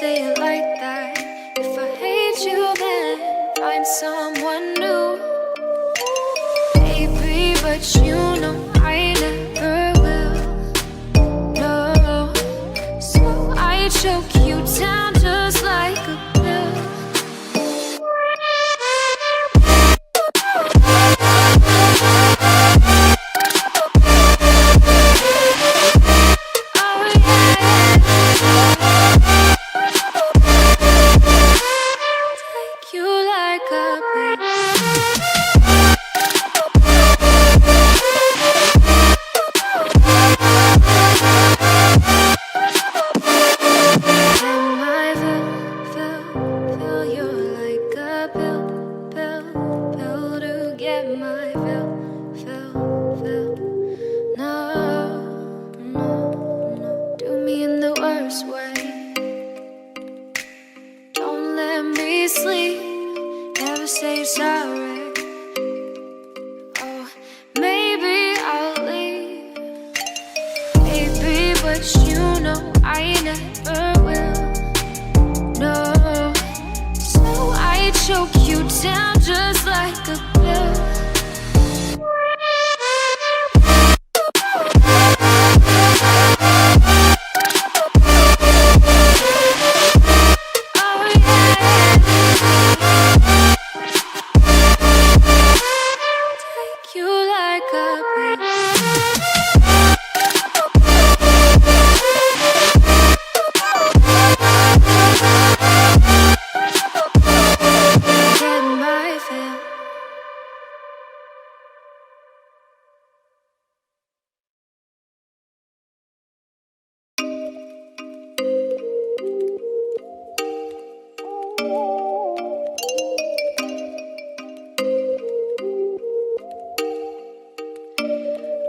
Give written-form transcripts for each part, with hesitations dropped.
say it like that. If I hate you, then find someone new. Baby, but you know I never will. No, so I choke you down just like a pill.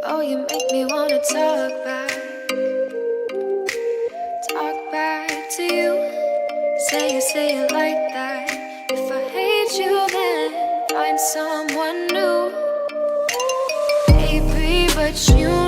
Oh, you make me wanna talk back to you. Say it like that. If I hate you, then find someone new. Baby, but you